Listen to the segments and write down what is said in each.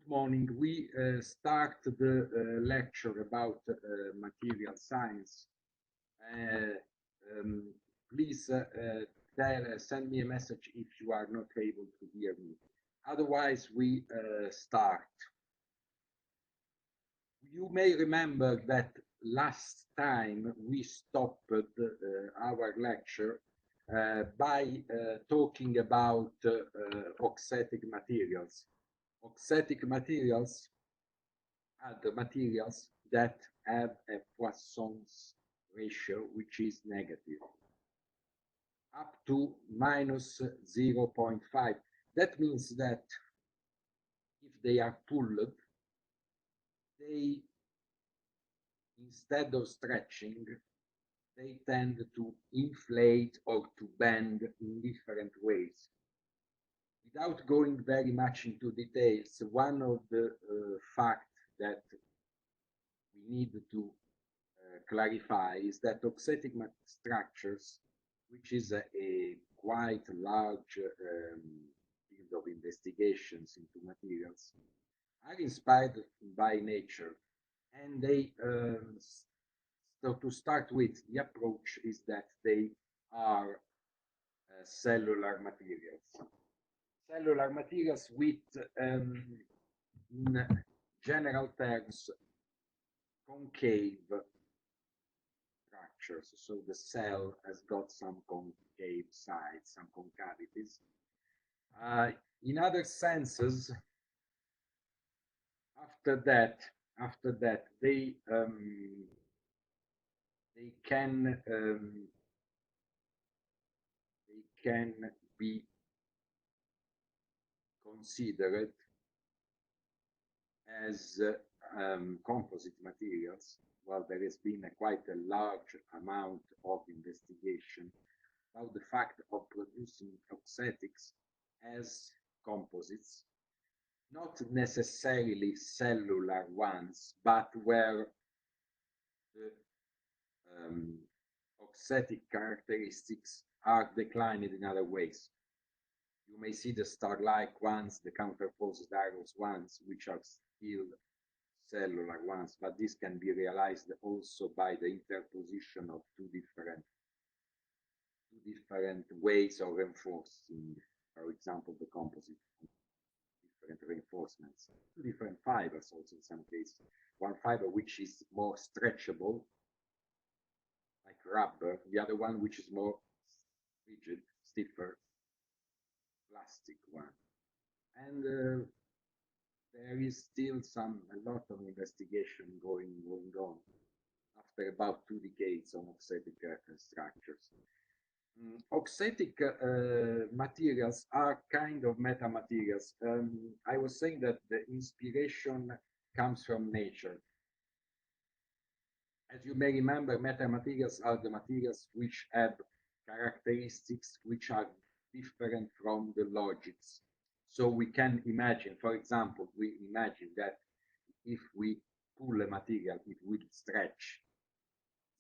Good morning. We start the lecture about material science. Uh, um, Please send me a message if you are not able to hear me. Otherwise, we start. You may remember that last time we stopped our lecture by talking about oxetic materials. Oxetic materials are the materials that have a Poisson's ratio which is negative, up to minus 0.5. That means that if they are pulled, they, instead of stretching, they tend to inflate or to bend in different ways. Without going very much into details, one of the facts that we need to clarify is that oxetic structures, which is a quite large field of investigations into materials, are inspired by nature. And they, so to start with, the approach is that they are cellular materials. Cellular materials with, in general terms, concave structures. So the cell has got some concave sides, some concavities. In other senses, after that, they can be considered as composite materials. Well, there has been quite a large amount of investigation about the fact of producing oxetics as composites, not necessarily cellular ones, but where the oxetic characteristics are declined in other ways. You may see the star-like ones, the counterposed arrows ones, which are still cellular ones, but this can be realized also by the interposition of two different ways of reinforcing, for example, the composite, different reinforcements, two different fibers also in some cases. One fiber which is more stretchable, like rubber, the other one which is more rigid, stiffer, plastic one. And there is still a lot of investigation going on after about 2 decades on oxetic structures. Oxetic materials are kind of metamaterials. I was saying that the inspiration comes from nature. As you may remember, metamaterials are the materials which have characteristics which are different from the logics. So we can imagine, for example, we imagine that if we pull a material, it will stretch,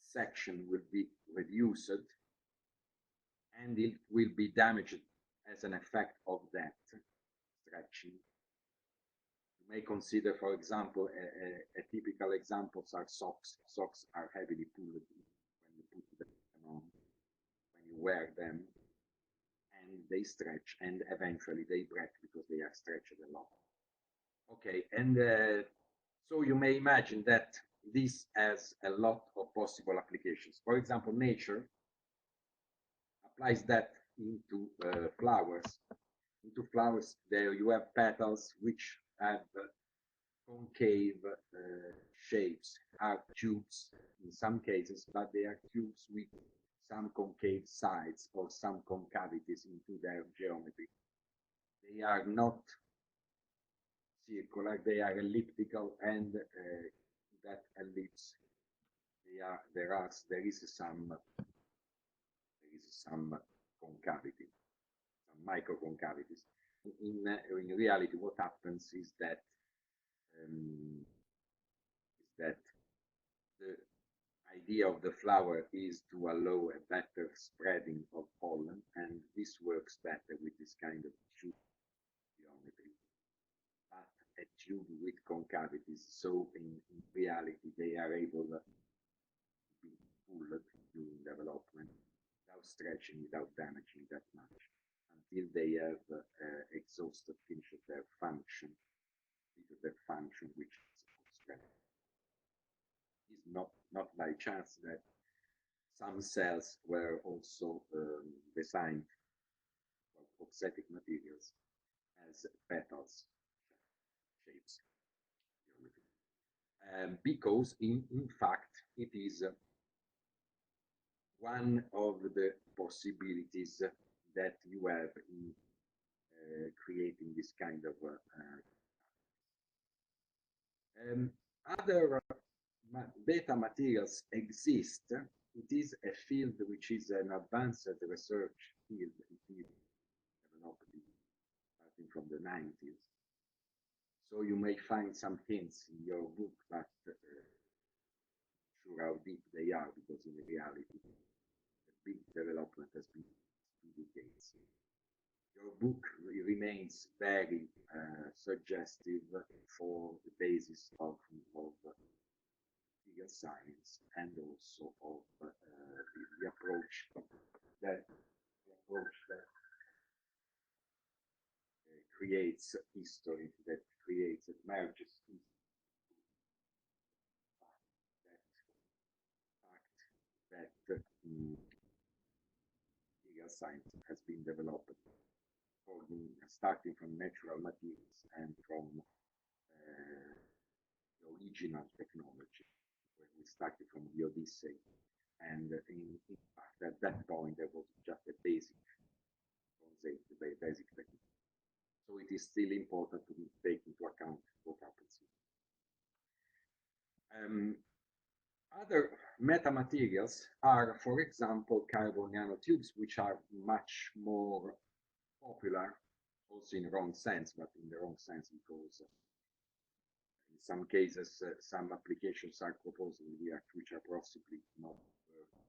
section will be reduced, and it will be damaged as an effect of that stretching. You may consider, for example, a typical examples are socks. Socks are heavily pulled when you put them on, when you wear them, and they stretch, and eventually they break because they are stretched a lot. Okay, and so you may imagine that this has a lot of possible applications. For example, nature applies that into flowers. Into flowers, there you have petals which have concave shapes, are tubes in some cases, but they are tubes with some concave sides or some concavities into their geometry. They are not circular, they are elliptical, and that ellipse, there is some concavity, some micro concavities. In reality, what happens is that the idea of the flower is to allow a better spreading of pollen, and this works better with this kind of tube geometry. But a tube with concavities. So in reality, they are able to be pulled during development without stretching, without damaging that much, until they have exhausted, finished their function, which is stretch. It's not by chance that some cells were also designed for auxetic materials as petals shapes, because in fact it is one of the possibilities that you have in creating this kind of other beta materials exist. It is a field which is an advanced research field. It is developed starting from the 90s. So you may find some hints in your book, but sure how deep they are, because in reality, the big development has been 2 decades. Your book remains very suggestive for the basis of material science, and also of the approach that creates history, that merges that material science has been developed starting from natural materials and from the original technology, where we started from the Odyssey. And in fact, at that point, there was just a basic technique. So it is still important to take into account what happens here. Other metamaterials are, for example, carbon nanotubes, which are much more popular, also in the wrong sense, but in the wrong sense because in some cases, some applications are proposed which are possibly not worth the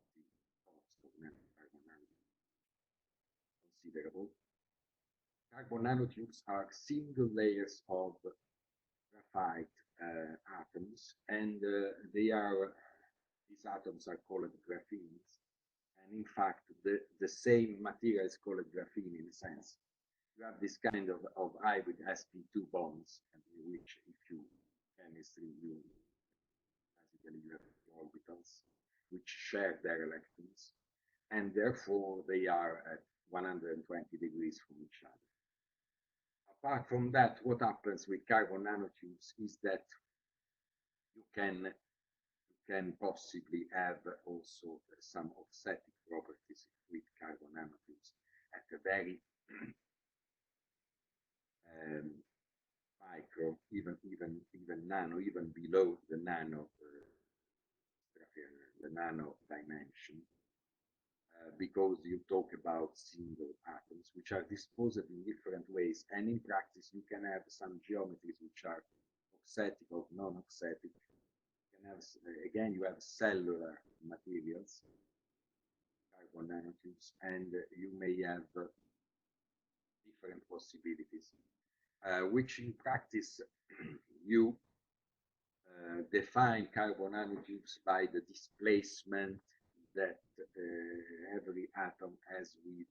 cost of carbon nanotubes considerable. Carbon nanotubes are single layers of graphite atoms, and these atoms are called graphenes. And in fact, the same material is called graphene in a sense. You have this kind of hybrid sp2 bonds, and which, if you chemistry, basically you have orbitals which share their electrons, and therefore they are at 120 degrees from each other. Apart from that, what happens with carbon nanotubes is that you can possibly have also some offsetting properties with carbon nanotubes at a very micro, even nano, even below the nano dimension, because you talk about single atoms which are disposed in different ways, and in practice you can have some geometries which are offsetting or non-offsetting. You can have, again, you have cellular materials, carbon nanotubes, and you may have different possibilities, which in practice you define carbon nanotubes by the displacement that every atom has with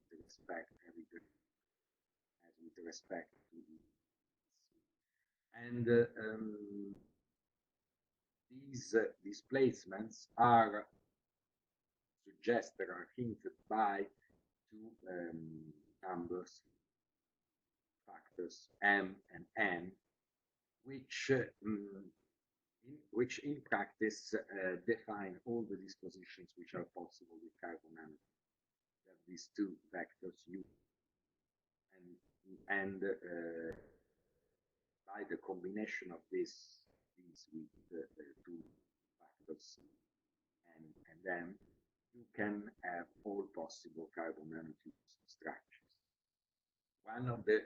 respect to it. And these displacements are suggested, are hinted by 2 numbers, factors m and n, which in practice define all the dispositions which are possible with carbon nanotubes. You have these 2 vectors u and by the combination of these with the 2 factors n and m, you can have all possible carbon nanotube structures. One of the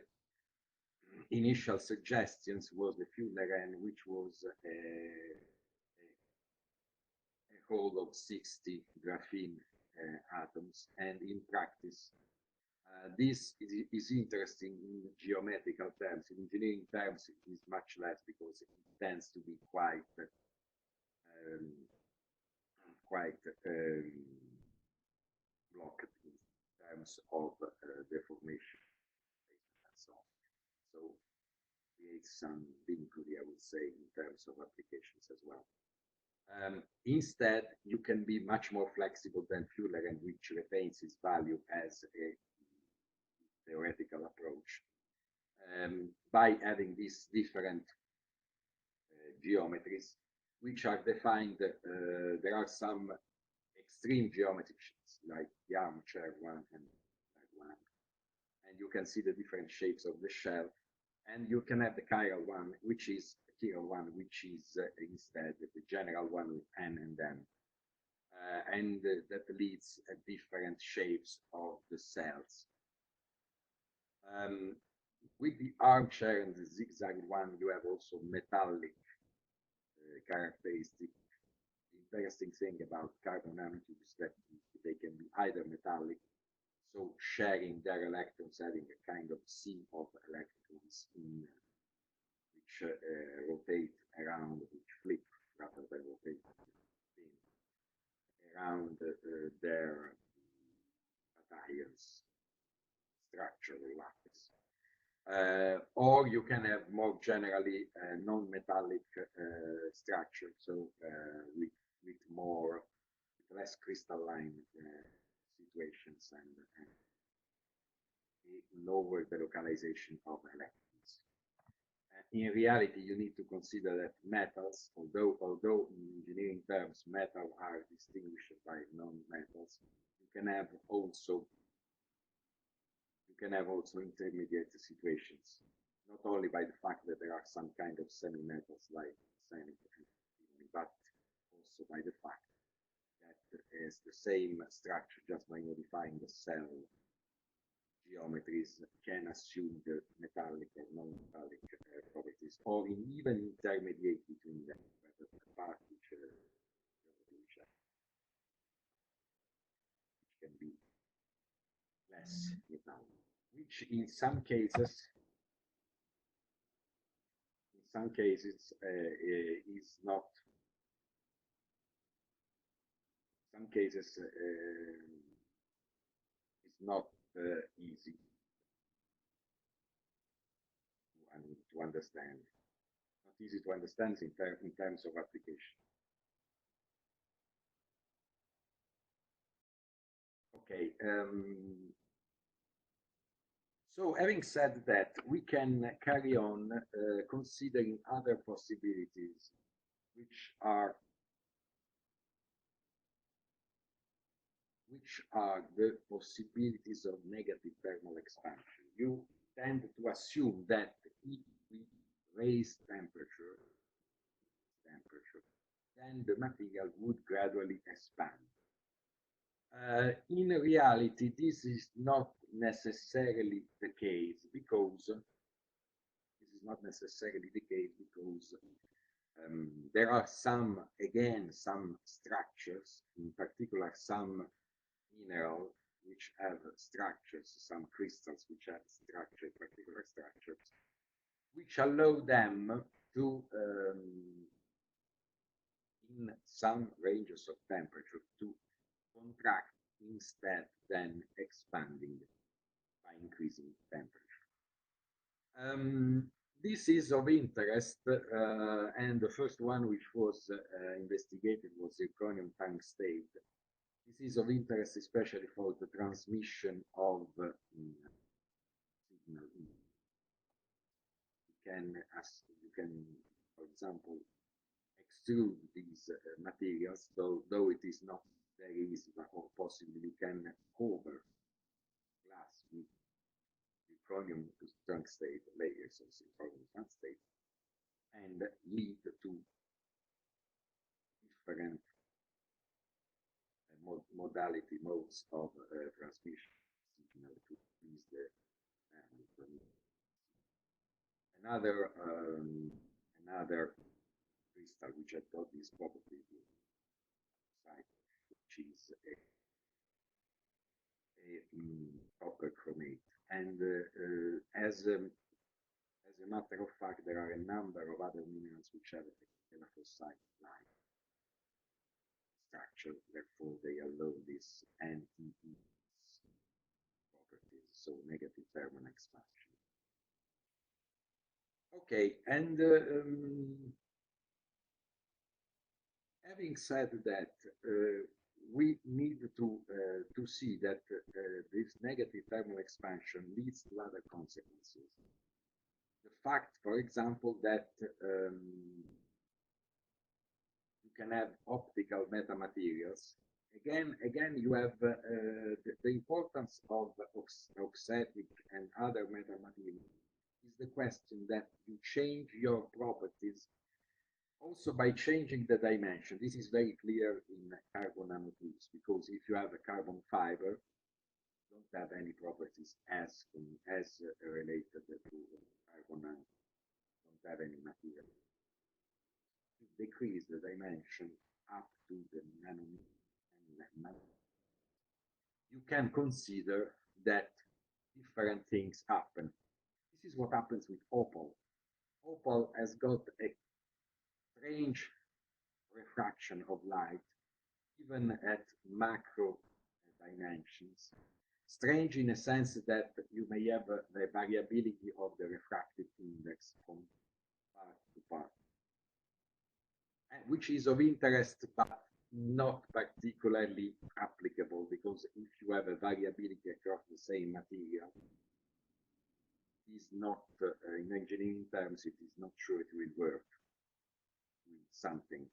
initial suggestions was the Fuller-N, which was a whole of 60 graphene atoms, and in practice This is interesting in geometrical terms. In engineering terms, it is much less because it tends to be um, quite blocked in terms of deformation and so on. So creates some vinculi, I would say, in terms of applications as well. Instead, you can be much more flexible than Fuller, and which retains its value as a theoretical approach by having these different geometries, which are defined. There are some extreme geometries, like the armchair one and that one, and you can see the different shapes of the shell. And you can have the chiral one, which is instead the general one with n and m. And that leads at different shapes of the cells. With the armchair and the zigzag one, you have also metallic characteristic. The interesting thing about carbon nanotubes is that they can be either metallic, so sharing their electrons, having a kind of sea of electrons in which rotate around, which flip rather than rotate around their materials structure lattice. Or you can have more generally non-metallic structure, so with less crystalline situations and lower the localization of electrons. In reality, you need to consider that metals, although in engineering terms metals are distinguished by non-metals, you can have also intermediate situations, not only by the fact that there are some kind of semi-metals like arsenic, but also by the fact that it's the same structure, just by modifying the cell geometries, can assume the metallic and non-metallic properties, or even intermediate between them, whether the part which can be less metallic, which in some cases is not. Some cases it's not easy to understand. Not easy to understand in terms of application. Okay. So having said that, we can carry on considering other possibilities, which are the possibilities of negative thermal expansion. You tend to assume that if we raise temperature, then the material would gradually expand. In reality, this is not necessarily the case because there are some structures, in particular some minerals which have structures, some crystals which have particular structures, which allow them to, in some ranges of temperature, to contract instead than expanding by increasing temperature. This is of interest, and the first one which was investigated was zirconium tungstate. This is of interest especially for the transmission of signal. You can, for example, extrude these materials, though it is not very easy, or possibly you can cover glass with zirconium tungstate layers of zirconium tungstate and lead to different modes of transmission signal to increase the another crystal which had got this property site, which is copper chromate. And as a matter of fact, there are a number of other minerals which have a tetraphosphite-like structure, therefore they allow this n.6 properties, so negative thermal expansion. Okay, and having said that, we need to see that this negative thermal expansion leads to other consequences. The fact, for example, that you can have optical metamaterials. Again, you have the importance of oxatic and other metamaterials is the question that you change your properties also by changing the dimension. This is very clear in carbon nanotubes, because if you have a carbon fiber, you don't have any properties as related to carbon nano, don't have any material. You decrease the dimension up to the nanometer, and you can consider that different things happen. This is what happens with opal. Opal has got a strange refraction of light, even at macro dimensions. Strange in a sense that you may have the variability of the refractive index from part to part, which is of interest but not particularly applicable, because if you have a variability across the same material, is not, in engineering terms, it is not sure it will work with something.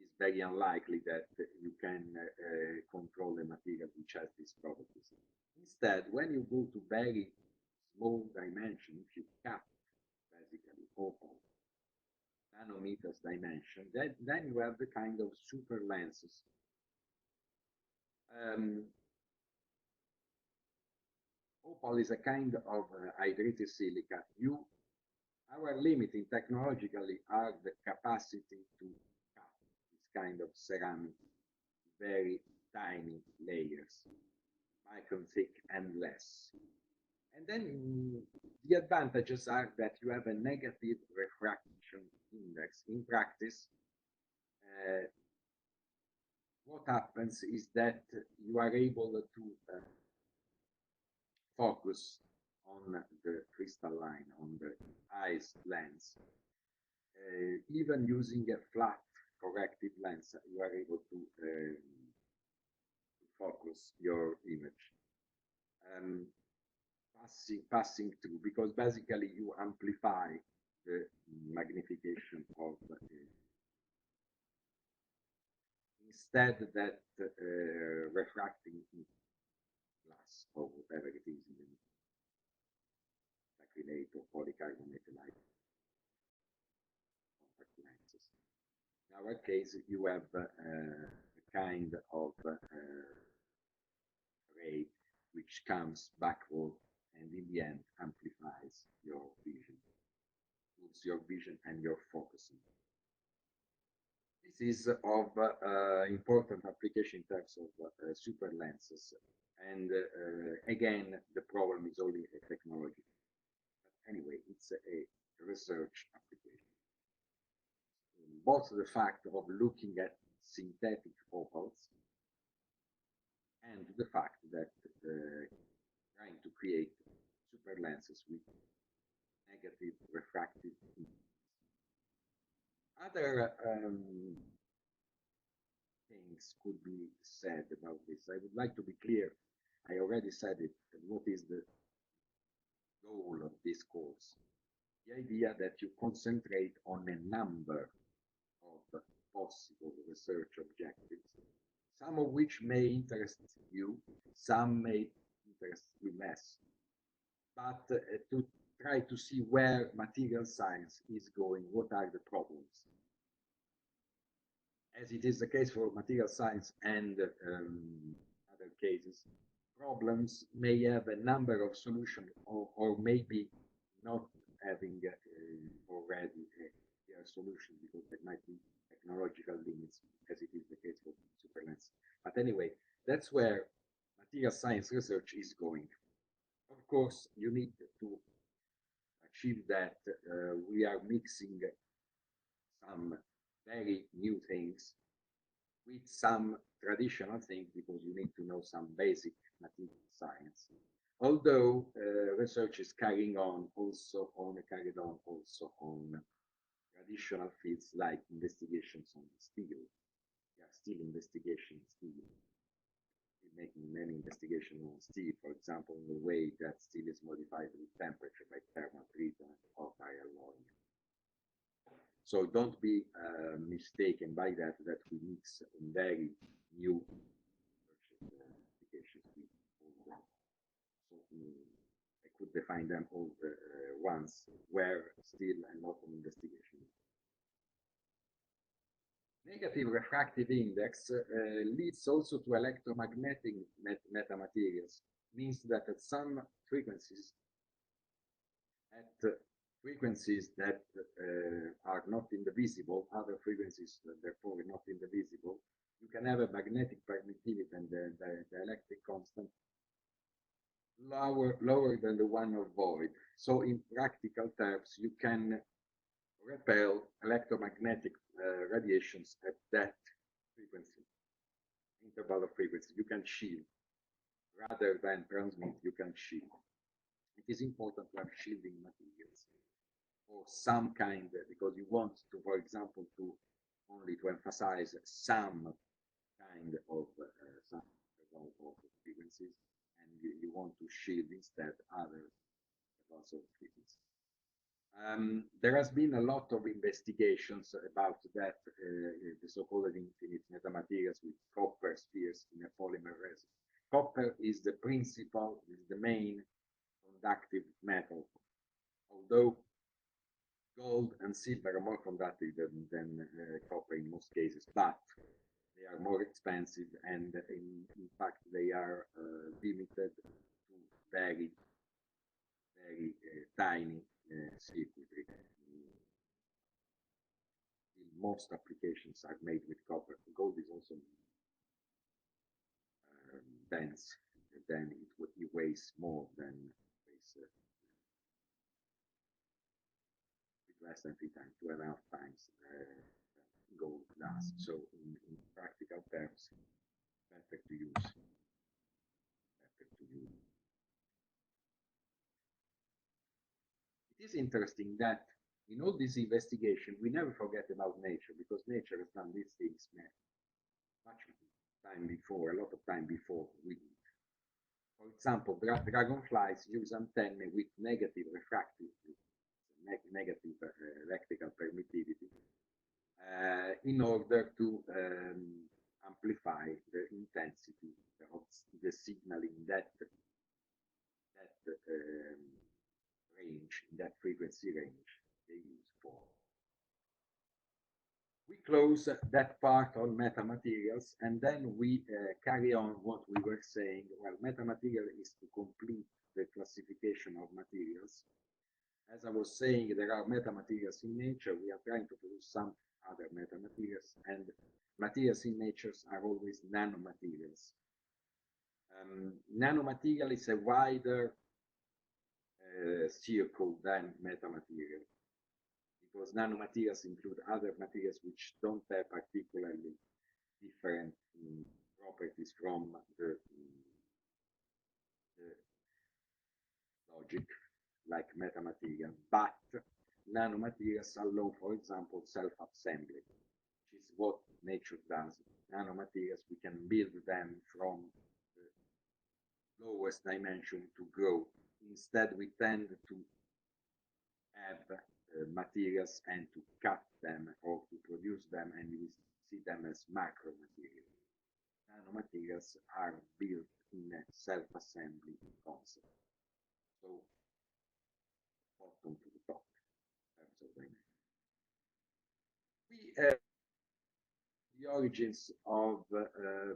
It's very unlikely that you can control a material which has these properties. Instead, when you go to very small dimension, if you cut basically opal nanometers dimension, then you have the kind of super lenses. Opal is a kind of hydrated silica. Our limit in technologically are the capacity to cut this kind of ceramic, very tiny layers, micron thick and less. And then the advantages are that you have a negative refraction index. In practice, what happens is that you are able to focus on the crystalline, on the eyes lens. Even using a flat corrective lens, you are able to focus your image. Passing through, because basically you amplify the magnification of instead that refracting glass or whatever it is in the acrylate or polycarbonate contact lenses. In our case, you have a kind of ray which comes backward and in the end amplifies your vision, improves your vision and your focusing. This is of important application in terms of super lenses. And again, the problem is only a technology. But anyway, it's a research application. Both the fact of looking at synthetic opals and the fact that trying to create super lenses with negative refractive index. Other things could be said about this. I would like to be clear. I already said it. What is the goal of this course? The idea that you concentrate on a number of possible research objectives, some of which may interest you, some may interest you less, but to try to see where material science is going, what are the problems. As it is the case for material science and other cases, problems may have a number of solutions, or maybe not having already a clear solution, because there might be technological limits, as it is the case for superlens. But anyway, That's where material science research is going. Of course, you need to achieve that. We are mixing some very new things with some traditional things because you need to know some basic material science. Although research is carried on also on traditional fields like investigations on steel. Yeah, steel investigation, steel. We're making many investigations on steel, for example, in the way that steel is modified with temperature by thermal treatment or by alloying. So don't be mistaken by that we mix very new applications with old. So I could define them all once where still a lot of investigation. Negative refractive index leads also to electromagnetic metamaterials, means that at some frequencies, that are not in the visible, other frequencies therefore not in the visible, you can have a magnetic permittivity and the electric constant lower than the one of void. So in practical terms, you can repel electromagnetic radiations at that frequency, interval of frequency. You can shield rather than transmit, you can shield. It is important to have shielding materials or some kind, because you want to, for example, to only to emphasize some kind of frequencies, and you want to shield instead other levels of frequencies. There has been a lot of investigations about that, the so-called infinite metamaterials with copper spheres in a polymer resin. Copper is the principal, is the main conductive metal, although gold and silver are more conductive than copper in most cases, but they are more expensive, and in fact they are limited to very tiny circuitry. Most applications are made with copper. Gold is also dense, then it weighs more than less than 3 times, 2.5 times gold does. So in practical terms, better to use. It is interesting that in all this investigation, we never forget about nature, because nature has done these things much time before, a lot of time before we did. For example, dragonflies use antennae with negative refractive, negative electrical permittivity, in order to amplify the intensity of the signal in that range, in that frequency range they use for. We close that part on metamaterials, and then we carry on what we were saying. Well, metamaterial is to complete the classification of materials. As I was saying, there are metamaterials in nature. We are trying to produce some other metamaterials, and materials in nature are always nanomaterials. Nanomaterial is a wider circle than metamaterial, because nanomaterials include other materials which don't have particularly different properties from the logic, like metamaterial, but nanomaterials allow, for example, self-assembly, which is what nature does. Nanomaterials, we can build them from the lowest dimension to grow. Instead, we tend to have materials and to cut them or to produce them, and you see them as macro materials. Nanomaterials are built in a self-assembly concept. So, bottom to the top. We the origins of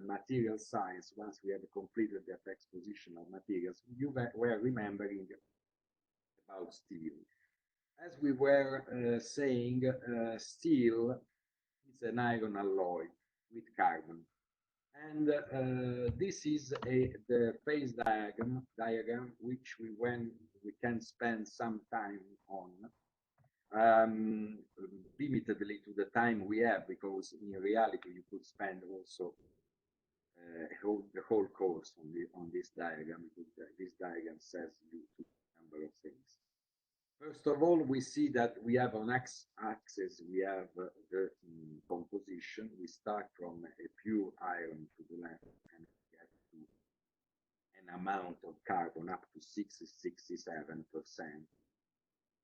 material science. Once we have completed the exposition of materials, you were remembering about steel. As we were saying, steel is an iron alloy with carbon, And this is the phase diagram which we can spend some time on, limitedly to the time we have, because in reality you could spend also the whole course on this diagram, because this diagram says you a number of things. First of all, we see that we have on x-axis, we have the composition. We start from a pure iron to the left and get to an amount of carbon up to 67%,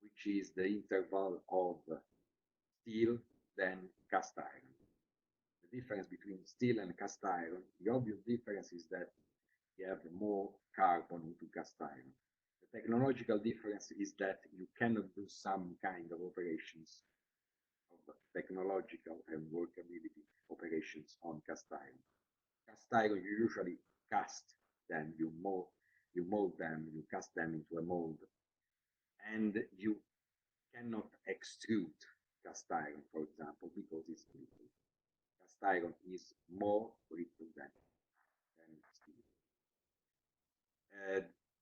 which is the interval of steel then cast iron. The difference between steel and cast iron, the obvious difference is that you have more carbon into cast iron. The technological difference is that you cannot do some kind of operations, of technological and workability operations on cast iron. Cast iron, you usually cast them, you mold them, you cast them into a mold, and you cannot extrude cast iron, for example, because it's brittle. Cast iron is more brittle than steel.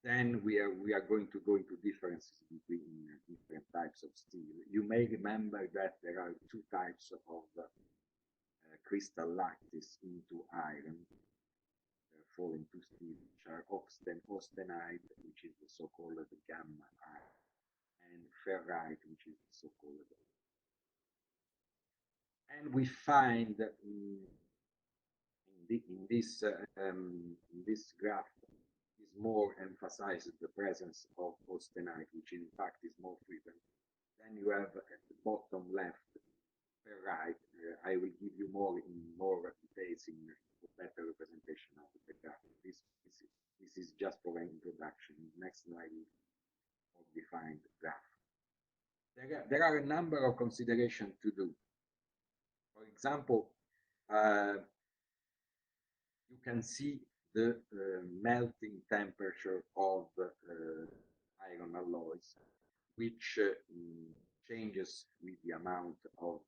Then we are going to go into differences between different types of steel. You may remember that there are two types of crystal lattice into iron, fall into steel, which are austenite, which is the so-called gamma iron, and ferrite, which is the so-called. And we find in this graph is more emphasizes the presence of austenite, which in fact is more frequent. Then you have at the bottom left ferrite. I will give you more details in a better representation of the graph. This is just for an introduction. Next slide is more defined graph. There are a number of considerations to do. For example, you can see the melting temperature of iron alloys, which changes with the amount of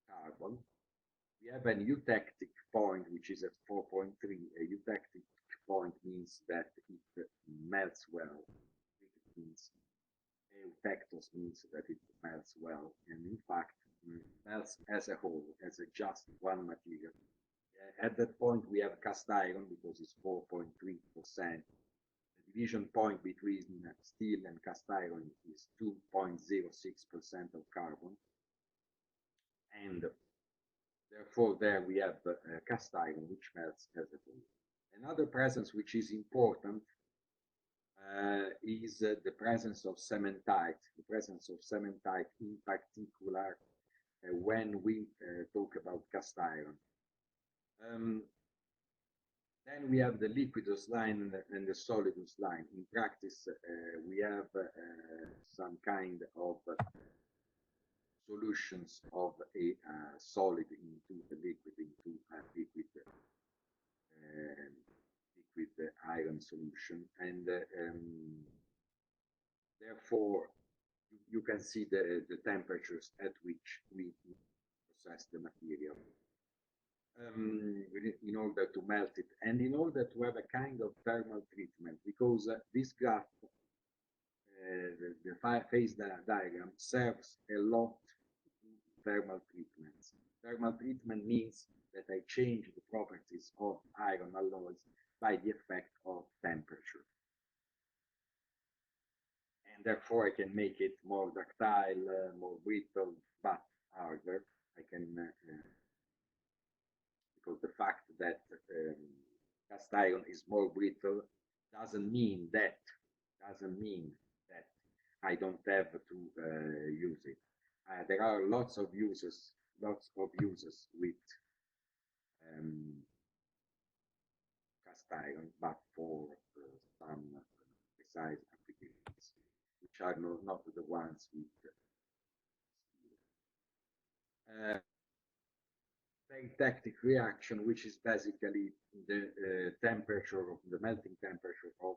carbon. We have an eutectic point, which is at 4.3. A eutectic point means that it melts well. It means eutectos means that it melts well, and in fact melts as a whole, as a just one material. At that point, we have cast iron because it's 4.3%. The division point between steel and cast iron is 2.06% of carbon, and therefore there we have cast iron, which melts as a whole. Another presence which is important is the presence of cementite. The presence of cementite, in particular, when we talk about cast iron. Then we have the liquidous line and the solidus line. In practice, we have some kind of solutions of a solid into the liquid, into a liquid iron solution, and therefore you can see the temperatures at which we process the material in order to melt it, and in order to have a kind of thermal treatment, because this graph, the phase diagram, serves a lot thermal treatments. Thermal treatment means that I change the properties of iron alloys by the effect of temperature. And therefore I can make it more ductile, more brittle, but harder. I can, because the fact that cast iron is more brittle doesn't mean that I don't have to use it. There are lots of uses with cast iron, but for some precise applications, which are not the ones with steel. Tactic reaction, which is basically the temperature of the melting temperature of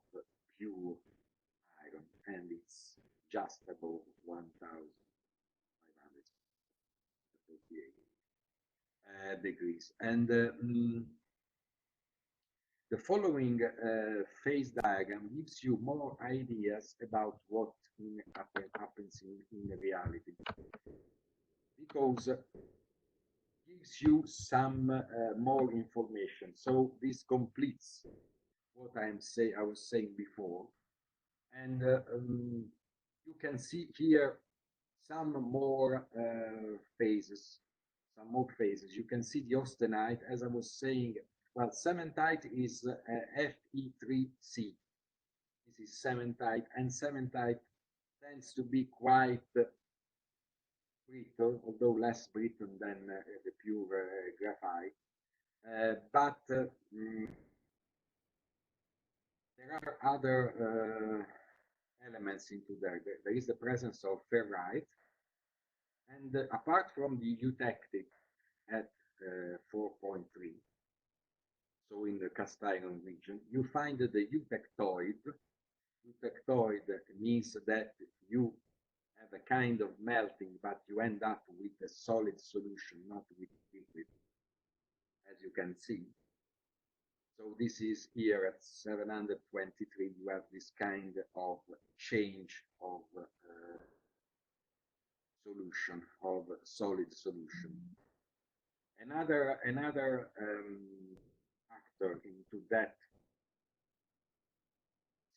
pure iron, and it's just above 1,538. degrees. And the following phase diagram gives you more ideas about what happens in reality, because gives you some more information. So this completes what I was saying before, and you can see here some more phases. Some more phases. You can see the austenite, as I was saying. Well, cementite is Fe3C. This is cementite, and cementite tends to be quite brittle, although less brittle than the pure graphite. But there are other elements into there. There is the presence of ferrite, and apart from the eutectic at 4.3, so in the cast iron region, you find the eutectoid. Eutectoid means that you have a kind of melting, but you end up with a solid solution, not with liquid, as you can see. So this is here at 723, you have this kind of change of solution, of solid solution. Another factor into that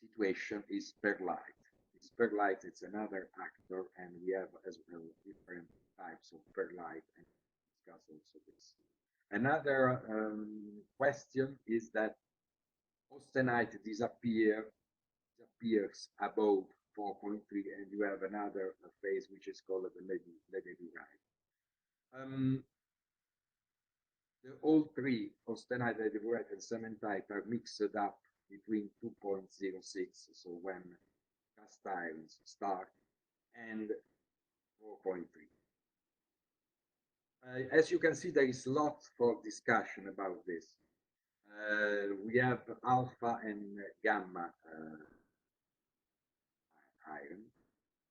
situation is perlite. This perlite is another actor, and we have as well different types of perlite, and discuss also this. Another question is that austenite disappears above 4.3, and you have another phase which is called the ledivurite. All three, austenite, ledivurite, and cementite, are mixed up between 2.06, so when cast irons start, and 4.3. As you can see, there is lots for discussion about this. We have alpha and gamma iron.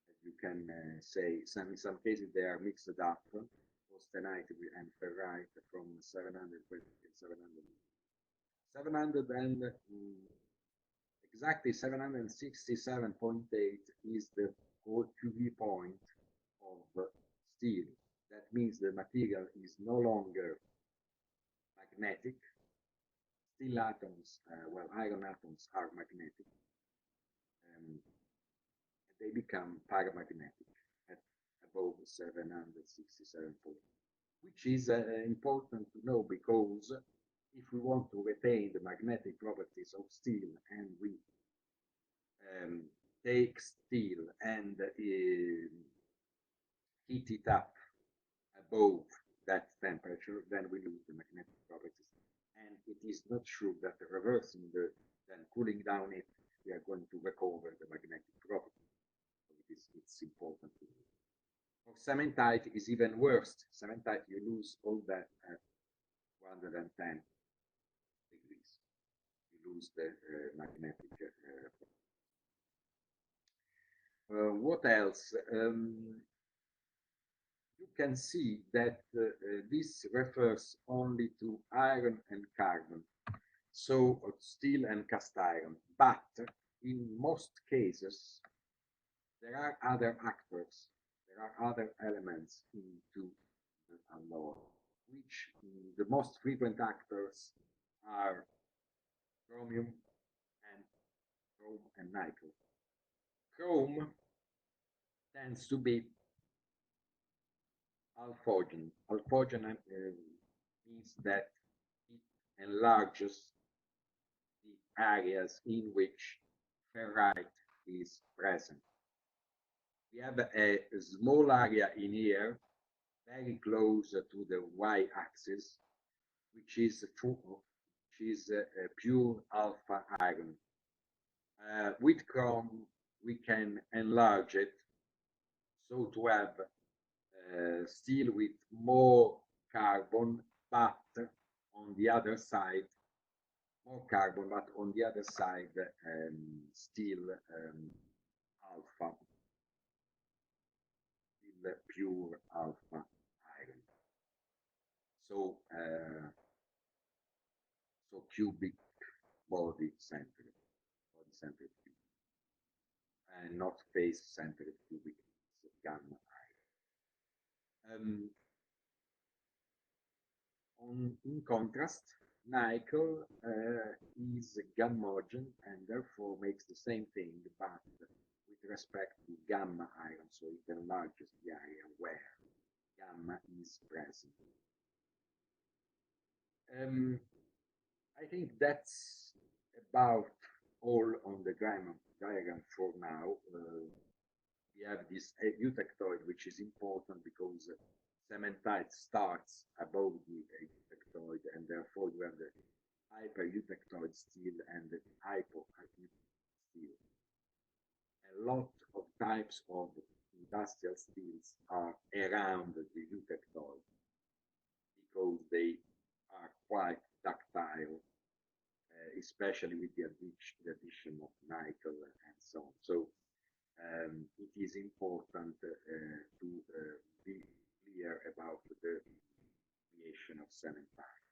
As you can say, in some cases they are mixed up, austenite and ferrite from 700 and 700 and exactly 767.8 is the QV point of steel. That means the material is no longer magnetic. Steel atoms, well, iron atoms are magnetic. They become paramagnetic at above 767.8, which is important to know, because if we want to retain the magnetic properties of steel, and we take steel and heat it up above that temperature, then we lose the magnetic properties. And it is not true that reversing then cooling down it, we are going to recover the magnetic properties. So it's important to do. For cementite is even worse. Cementite, you lose all that at 110 degrees. You lose the magnetic what else? You can see that this refers only to iron and carbon, so steel and cast iron. But in most cases, there are other actors, there are other elements into the alloy, which the most frequent actors are chromium and nickel. Chrome tends to be alphogen. Alphogen means that it enlarges the areas in which ferrite is present. We have a small area in here, very close to the y-axis, which is pure alpha iron. With chrome, we can enlarge it so to have steel with more carbon, but on the other side, more carbon, but on the other side, steel alpha, still pure alpha iron. So, so cubic body centered cubic, and not face centered cubic, so gamma iron. In contrast, nickel is gammogen and therefore makes the same thing, but with respect to gamma iron, so it enlarges the area where gamma is present. I think that's about all on the diagram for now. We have this eutectoid, which is important because cementite starts above the eutectoid, and therefore you have the hypereutectoid steel and the hypoeutectoid steel. A lot of types of industrial steels are around the eutectoid because they are quite ductile, especially with the addition of nickel and so on. So it is important to be clear about the creation of cementite.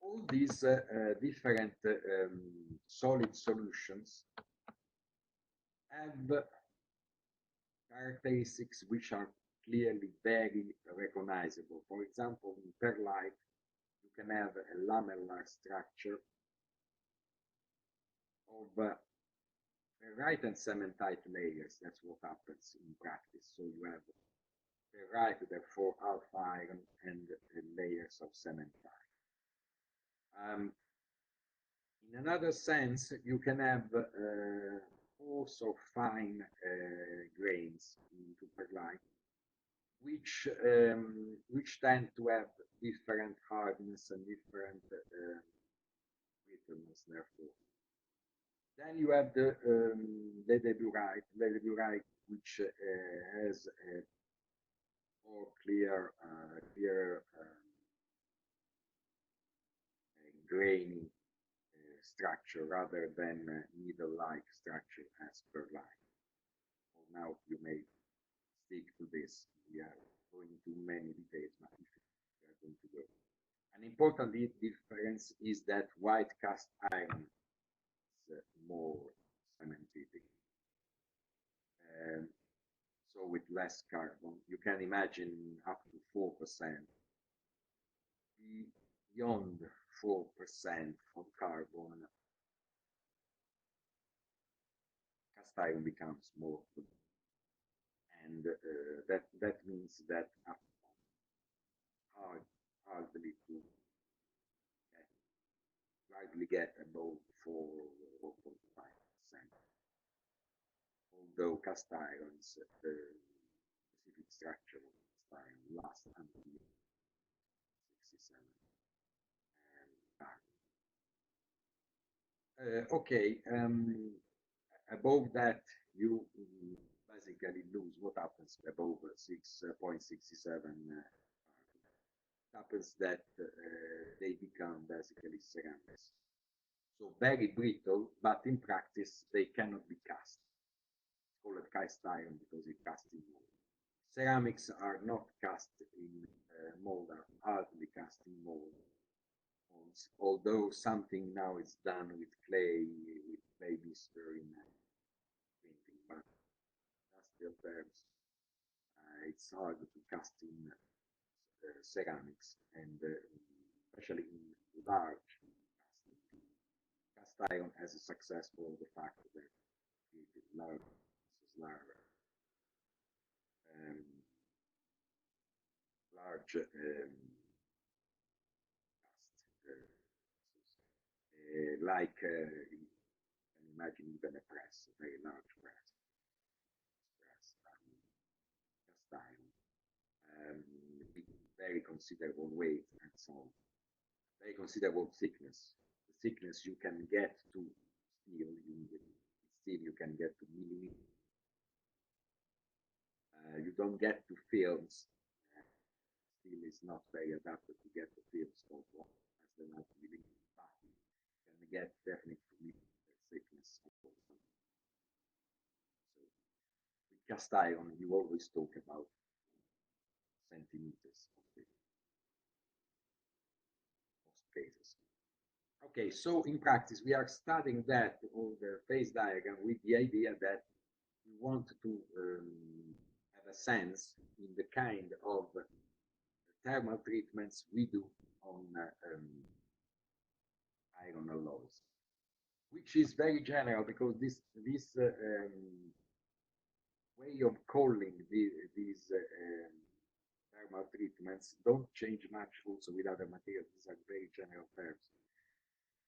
All these different solid solutions have characteristics which are clearly very recognizable. For example, in perlite, you can have a lamellar structure of ferrite and cementite layers. That's what happens in practice. So you have ferrite, therefore alpha iron, and layers of cementite. In another sense, you can have also fine grains into perlite, which tend to have different hardness and different brittleness, therefore. Then you have the ledeburite, which has a more clear grainy structure rather than needle-like structure as perlite. For now, you may stick to this. We are going into many details, but if we are going to go. An important difference is that white cast iron is more cementic. So with less carbon, you can imagine up to 4%. Beyond 4% of carbon, cast iron becomes more, and that means that hardly to hardly get above 4.5%. Although cast irons, the specific structure of cast iron lasts until 67 okay, above that you basically lose. What happens above 6.67? Happens that they become basically ceramics. So very brittle, but in practice they cannot be cast. It's called cast iron because it casts in mold. Ceramics are not cast in mold, are hardly cast in mold. Although something now is done with clay mixture in printing, but industrial terms, it's hard to cast in ceramics, and especially in large casting. Cast iron has a success for the fact that it is large, um, large like you can imagine even a press, a very large press cast iron, with very considerable weight and so on, very considerable thickness. The thickness you can get to steel you can get to millimeters. You don't get to films. Steel is not very adapted to get the films so as the not millimeters, but you can get definitely thickness. So with cast iron, you always talk about centimeters of spaces. Okay, so in practice, we are studying that on the phase diagram with the idea that we want to have a sense in the kind of thermal treatments we do on iron alloys, which is very general because this way of calling these thermal treatments don't change much also with other materials. These are very general terms.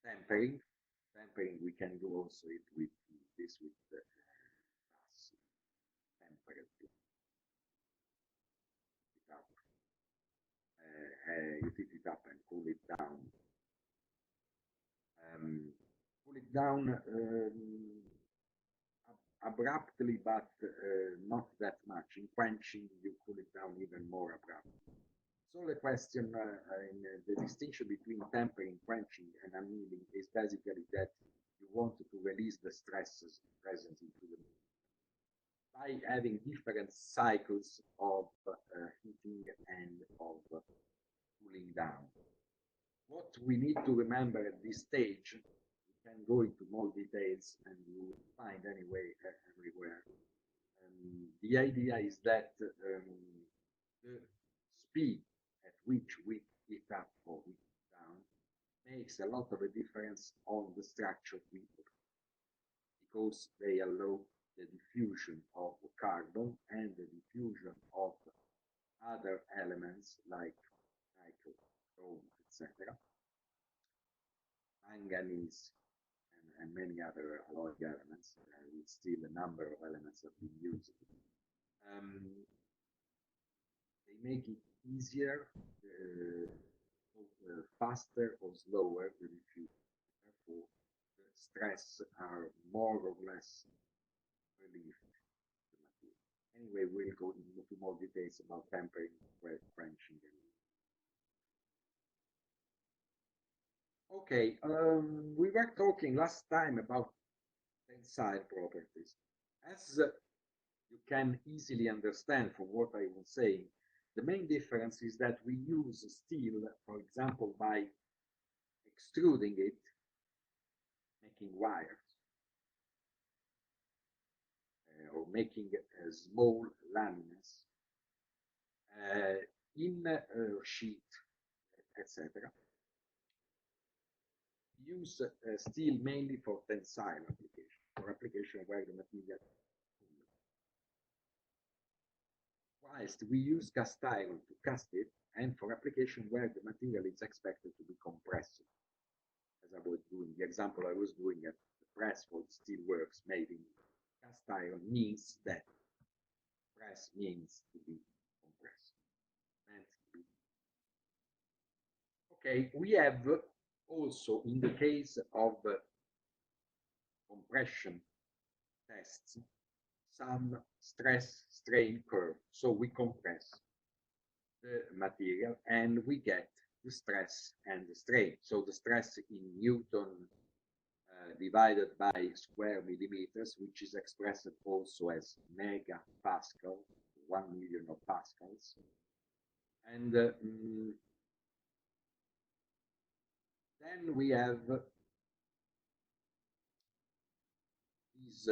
Tempering, we can do also it with this with gas temperature. It up, you heat it up and cool it down. Cool it down abruptly, but not that much. In quenching, you cool it down even more abruptly. So the question in the distinction between tempering, quenching, and annealing is basically that you want to release the stresses present into the material by having different cycles of heating and of cooling down. What we need to remember at this stage, we can go into more details and you will find anyway everywhere. The idea is that the speed at which we heat up or heat down makes a lot of a difference on the structure because they allow the diffusion of carbon and the diffusion of other elements like nickel, chrome, etc., manganese, and many other alloy elements. Still a number of elements have been used. They make it easier, faster or slower the diffusion. Therefore, the stress are more or less relieved. Anyway, we'll go into more details about tempering, quenching. Okay, we were talking last time about tensile properties. As you can easily understand from what I was saying, the main difference is that we use steel, for example, by extruding it, making wires, or making small laminates in sheet, etc. Use steel mainly for tensile application, for application where the material whilst we use cast iron to cast it, and for application where the material is expected to be compressed, as I was doing. The example I was doing at the press for steel works made in cast iron means that press means to be compressed. Okay, we have also in the case of compression tests some stress strain curve. So we compress the material and we get the stress and the strain. So the stress in Newton divided by square millimeters, which is expressed also as megapascal, 1 million of pascals. And then we have these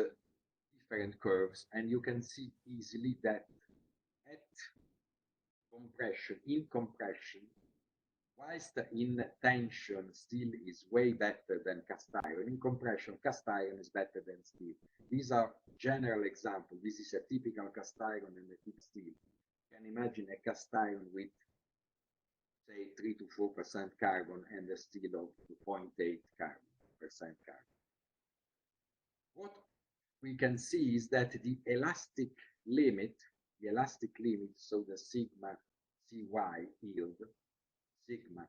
different curves, and you can see easily that at compression, in compression, whilst in tension steel is way better than cast iron, in compression cast iron is better than steel. These are general examples. This is a typical cast iron and a thick steel. You can imagine a cast iron with say 3 to 4% carbon and a steel of 0.8% carbon. What we can see is that the elastic limit, so the sigma Cy yield, sigma,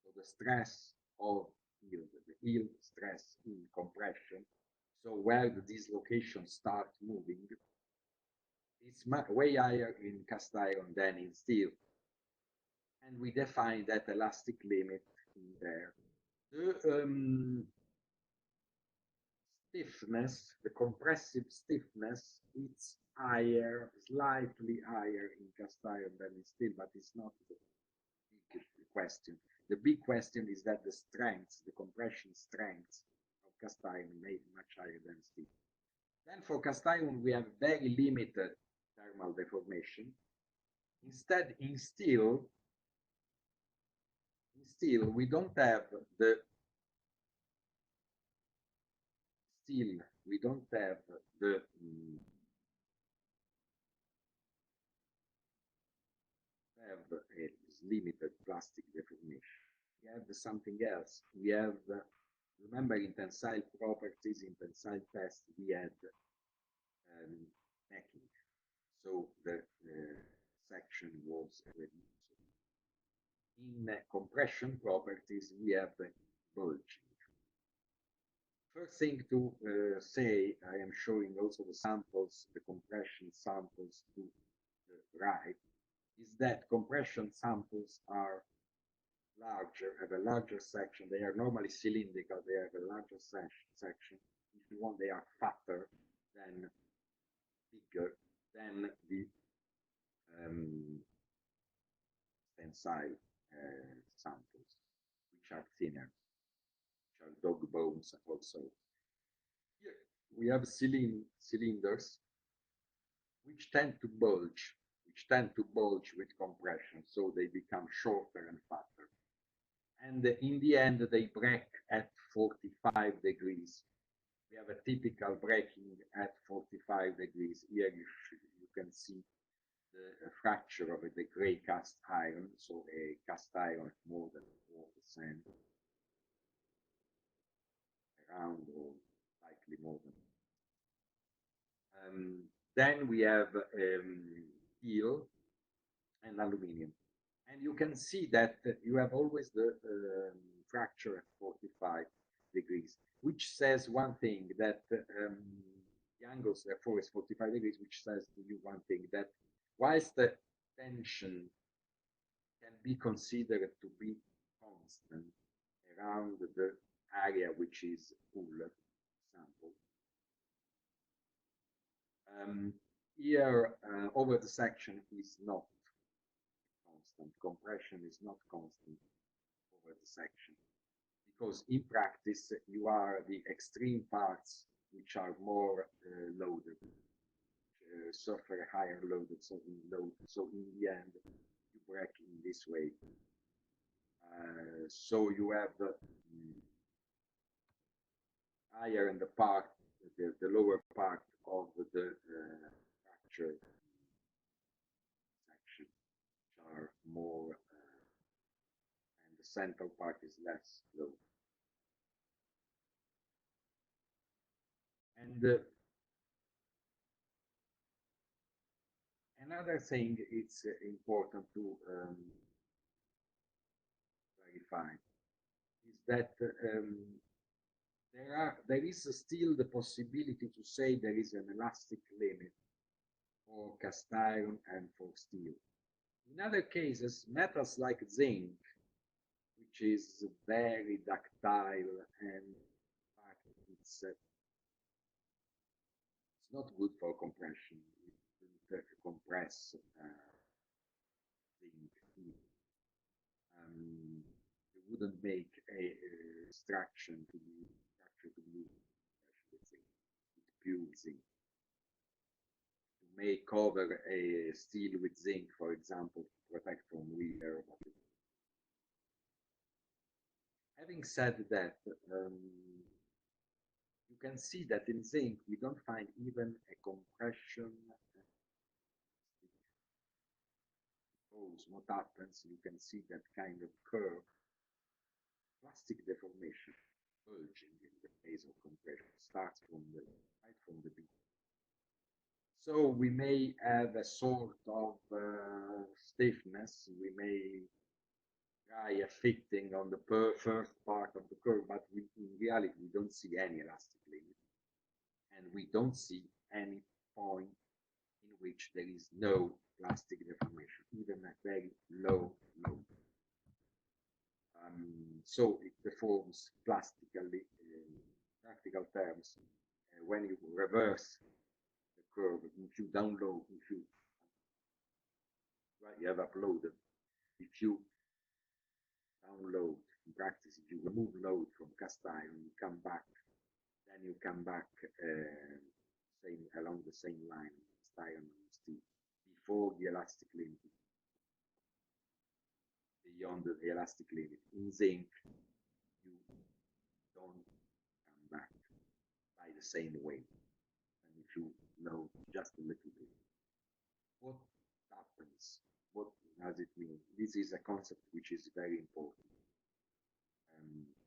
so the stress of yield, the yield stress in compression, so where the dislocation starts moving, it's way higher in cast iron than in steel. And we define that elastic limit in there. stiffness, the compressive stiffness, it's higher, slightly higher in cast iron than in steel, but it's not the big question. The big question is that the strength, the compression strength of cast iron is much higher than steel. Then for cast iron, we have very limited thermal deformation. Instead, in steel, we don't have the steel, we don't have the have a limited plastic deformation. We have something else. We have, remember in tensile properties, in tensile test, we had necking. So the section was reduced. In compression properties, we have bulging. First thing to say, I am showing also the samples, the compression samples to the right, is that compression samples are larger, have a larger section. They are normally cylindrical, they have a larger section. If you want, they are fatter than, bigger than the tensile samples, which are thinner, which are dog bones also. Here we have cylinders which tend to bulge with compression, so they become shorter and fatter. And in the end, they break at 45 degrees. We have a typical breaking at 45 degrees. Here you can see the fracture of the gray cast iron, so a cast iron more than 4%, around or slightly more than. Then we have steel and aluminium. And you can see that you have always the fracture at 45 degrees, which says one thing, that the angles therefore is 45 degrees, which says to you one thing, that whilst the tension can be considered to be constant around the area which is full sample, here over the section is not constant. Compression is not constant over the section, because in practice you are the extreme parts which are more loaded, suffer higher load, so in the end you break in this way. So you have higher in the part, the lower part of the fracture section, which are more, and the central part is less low. And another thing it's important to clarify is that there is still the possibility to say there is an elastic limit for cast iron and for steel. In other cases, metals like zinc, which is very ductile and it's not good for compression. It doesn't compress zinc. You wouldn't make a structure to be with pure zinc. You may cover a steel with zinc, for example, to protect from wear. Having said that, you can see that in zinc we don't find even a compression. Suppose what happens, you can see that kind of curve, plastic deformation, bulging in the phase of compression, starts from right from the beginning. So we may have a sort of stiffness, we may try a fitting on the first part of the curve, but in reality we don't see any elastic limit, and we don't see any point in which there is no plastic deformation, even at very low load. So it deforms plastically in practical terms when you reverse the curve, if you download, if you, right, you have uploaded, if you download, in practice, if you remove load from cast iron, you come back, then you come back same, along the same line, cast iron and steel, before the elastic limit, beyond the elastic limit. In zinc, you don't come back by the same way. And if you know just a little bit, what happens? What does it mean? This is a concept which is very important,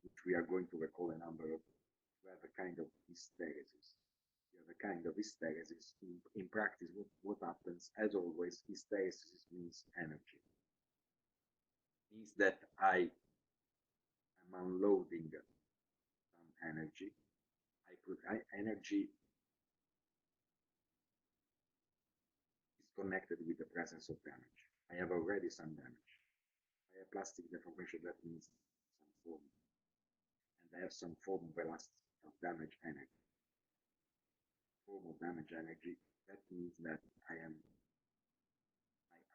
which we are going to recall a number of. We have a kind of hysteresis. You have a kind of hysteresis. In practice, what happens? As always, hysteresis means energy. Means that I am unloading some energy. I put energy is connected with the presence of damage. I have already some damage. I have plastic deformation, that means some form. And I have some form of elastic of damage energy. Form of damage energy, that means that I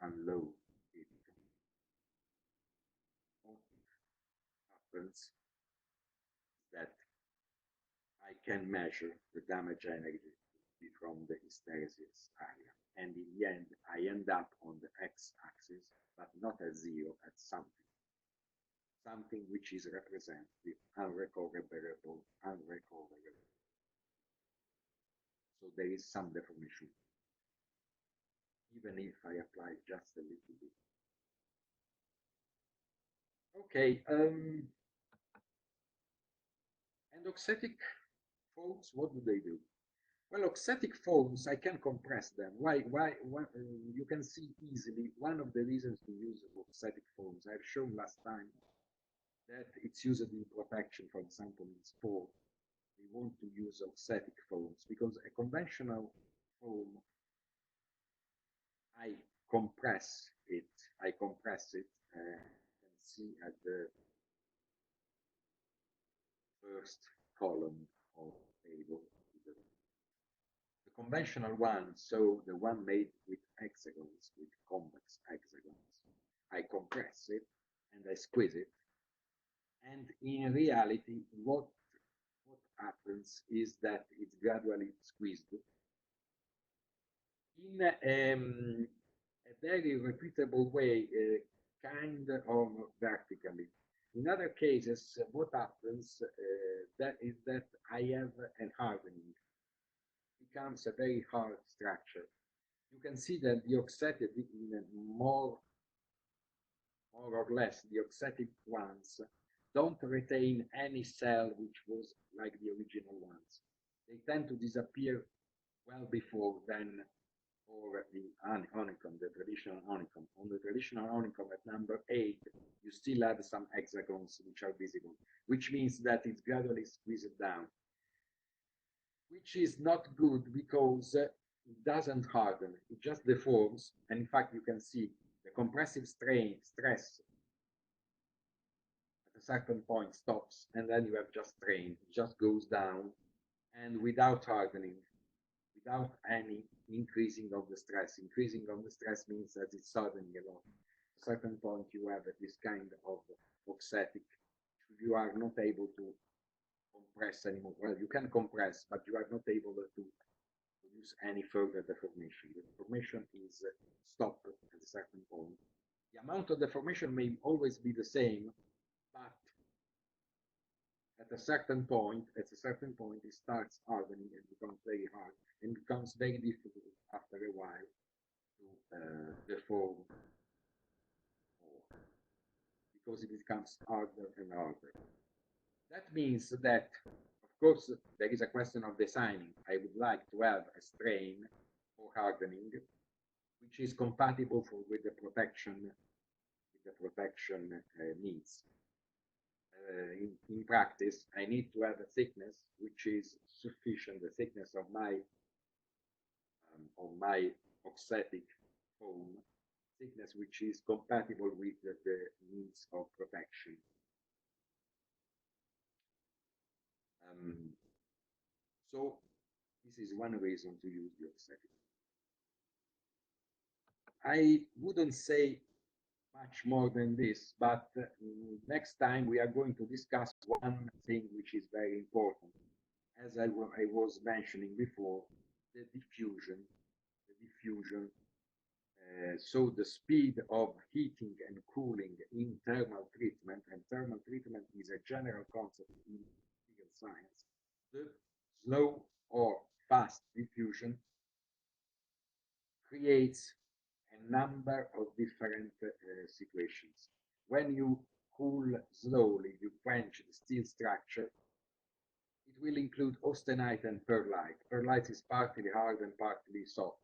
unload it. What happens that I can measure the damage energy from the hysteresis area. And in the end, I end up on the x-axis, but not at zero, at something. Something which is represented with unrecoverable. So there is some deformation, even if I apply just a little bit. Okay, and auxetic foams, what do they do? Well, auxetic foams, I can compress them. Why? You can see easily one of the reasons to use auxetic foams. I've shown last time that it's used in protection, for example, in sport. We want to use auxetic foams because a conventional foam, I compress it. You can see at the first column of the table. The conventional one, so the one made with hexagons, with convex hexagons, I compress it and I squeeze it. And in reality, what happens is that it's gradually squeezed in a very repeatable way, kind of vertically. In other cases, what happens that is that I have an hardening. It becomes a very hard structure. You can see that the auxetic, more or less, the auxetic ones don't retain any cell which was like the original ones. They tend to disappear well before then, or the honeycomb, the traditional honeycomb. On the traditional honeycomb at number 8, you still have some hexagons which are visible, which means that it's gradually squeezed down, which is not good because it doesn't harden, it just deforms. And in fact, you can see the compressive stress at a certain point stops, and then you have just strain, it just goes down, and without hardening, without any increasing of the stress. Increasing of the stress means that it's hardening a lot. At a certain point, you have this kind of auxetic. You are not able to compress anymore. Well, you can compress, but you are not able to produce any further deformation. The deformation is stopped at a certain point. The amount of deformation may always be the same, but at a certain point, it starts hardening and becomes very hard, and becomes very difficult after a while to deform more, because it becomes harder and harder. That means that, of course, there is a question of designing. I would like to have a strain for hardening, which is compatible with the protection needs. In practice, I need to have a thickness which is sufficient, the thickness of my auxetic foam, thickness which is compatible with the needs of protection. So This is one reason to use the offsetting. I wouldn't say much more than this, but next time we are going to discuss one thing which is very important. As I was mentioning before, the diffusion. So the speed of heating and cooling in thermal treatment, and thermal treatment is a general concept in physical science. The slow or fast diffusion creates a number of different situations. When you cool slowly, you quench the steel structure. It will include austenite and perlite. Perlite is partly hard and partly soft.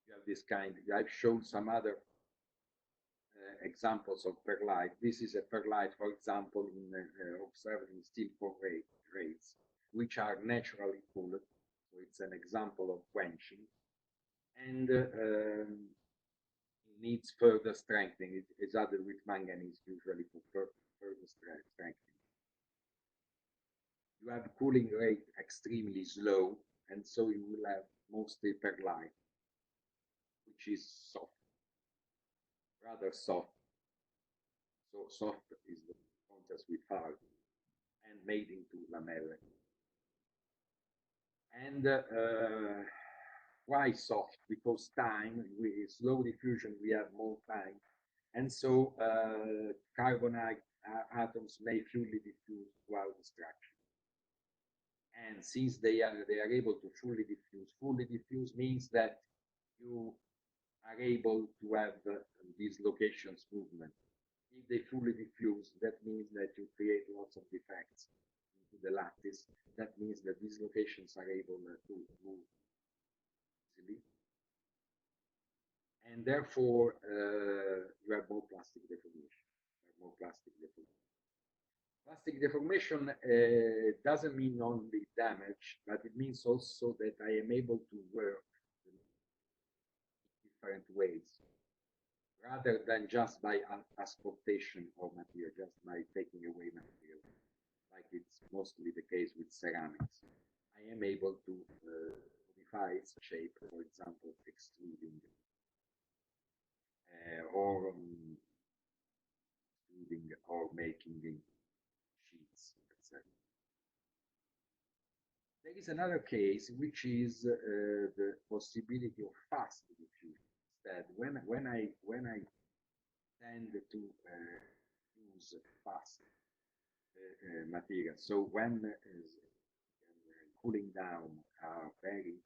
You have this kind. I've shown some other examples of perlite. This is a perlite, for example, observed in steel rays, which are naturally cooled. So it's an example of quenching. And it needs further strengthening. It is added with manganese usually for further strengthening. You have cooling rate extremely slow, and so you will have mostly perlite, which is soft, rather soft. So soft is the contrast with hard and made into lamellae. And why soft? Because time, with slow diffusion, we have more time. And so carbonate atoms may fully diffuse throughout the structure. And since they are able to fully diffuse means that you are able to have dislocations movement. If they fully diffuse, that means that you create lots of defects into the lattice. That means that dislocations are able to move easily. And therefore, you have more plastic deformation. Plastic deformation doesn't mean only damage, but it means also that I am able to work in different ways, rather than just by transportation of material, just by taking away material, like it's mostly the case with ceramics. I am able to modify its shape, for example, extruding or making sheets, etc. There is another case, which is the possibility of fast diffusion. Instead, when I tend to use fast material, so when cooling down are very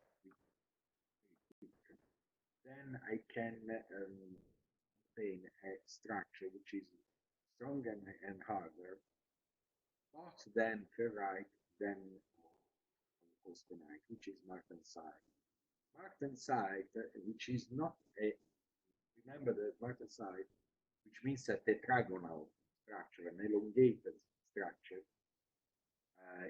quick, then I can obtain a structure which is stronger and harder, not than ferrite, than austenite, which is martensite. Martensite, which is not a, remember that martensite, which means a tetragonal structure, an elongated structure,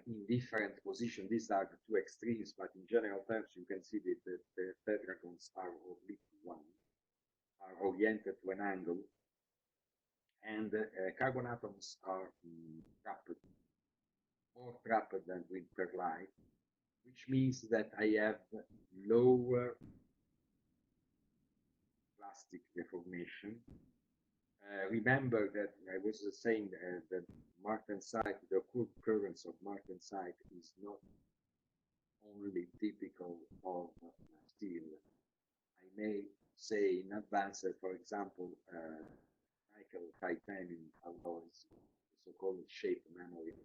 in different positions. These are the two extremes, but in general terms, you can see that the tetragons are oblique to one, are oriented to an angle, and carbon atoms are trapped, more trapped than with perlite, which means that I have lower plastic deformation. Remember that I was saying that martensite, the occurrence of martensite is not only typical of steel. I may say in advance that, for example, nickel titanium alloys, so-called shape memory,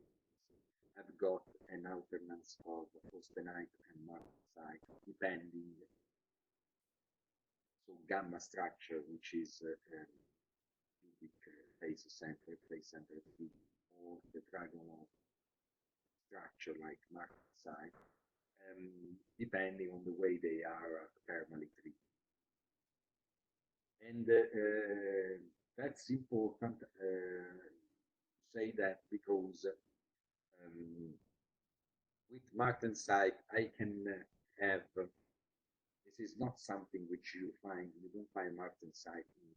have got an alternance of austenite and martensite, depending. So gamma structure, which is cubic face-centered, or the trigonal structure like martensite, depending on the way they are thermally treated. And that's important to say that, because with martensite I can have, this is not something which you don't find martensite in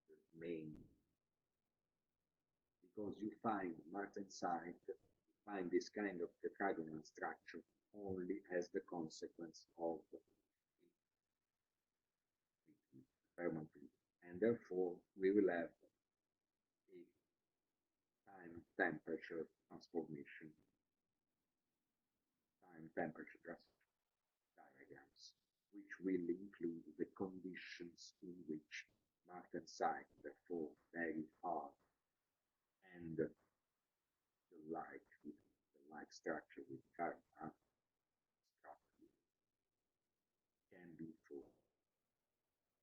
the main, because you find martensite find this kind of tetragonal structure only as the consequence of permanent, and therefore we will have a time temperature transformation, time temperature diagrams, which will include the conditions in which martensite, therefore very hard, and the like structure with current structure can be formed.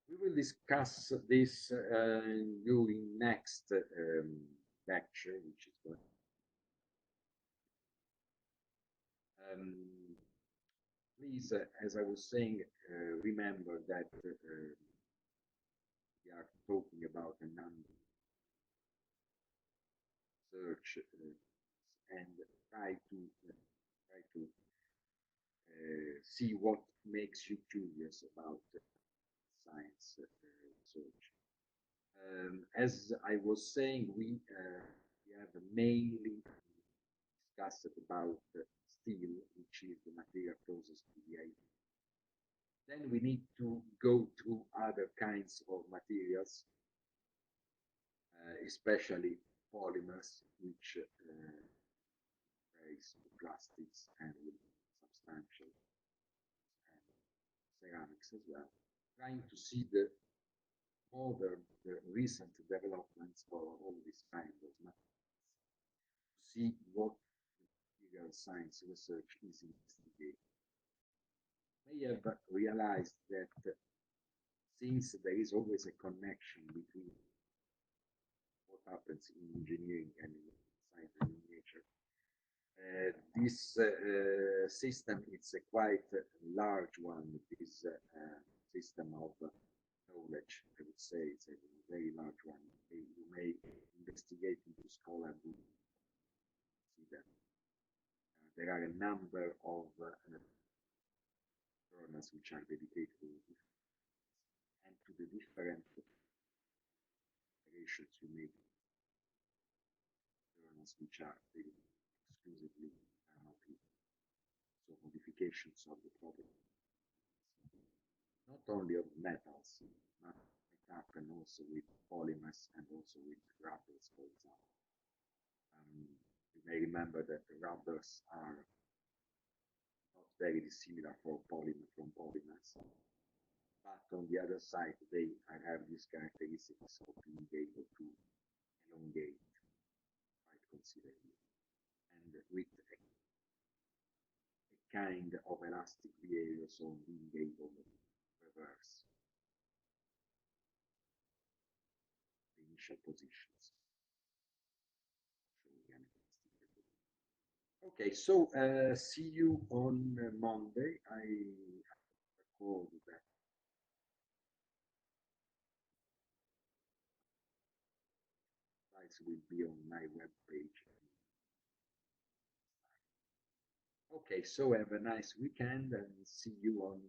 We will discuss this during next lecture, which is going. Please, as I was saying, remember that we are talking about a number search and try to see what makes you curious about science research. As I was saying, we have mainly discussed about steel, which is the material closest to the iron. Then we need to go through other kinds of materials, especially polymers, which varies plastics and substantial and ceramics as well, trying to see the recent developments for all these kind of materials, to see what material science research is investigating. May have realized that since there is always a connection between what happens in engineering and in science and in nature, this system is a quite large one. This system of knowledge, I would say, it's a very large one. You may investigate into scholar and see that there are a number of journals which are dedicated to and to the different operations you make, journals which are exclusively so modifications of the property, not only of metals, but it happens also with polymers and also with rubbers, for example. You may remember that the rubbers are not very dissimilar from polymers, but on the other side, they have these characteristics of being able to elongate quite considerably, and with a kind of elastic behavior, so being able to reverse the initial positions. Okay, so see you on Monday. I recall that slides will be on my web page. Okay, so have a nice weekend and see you on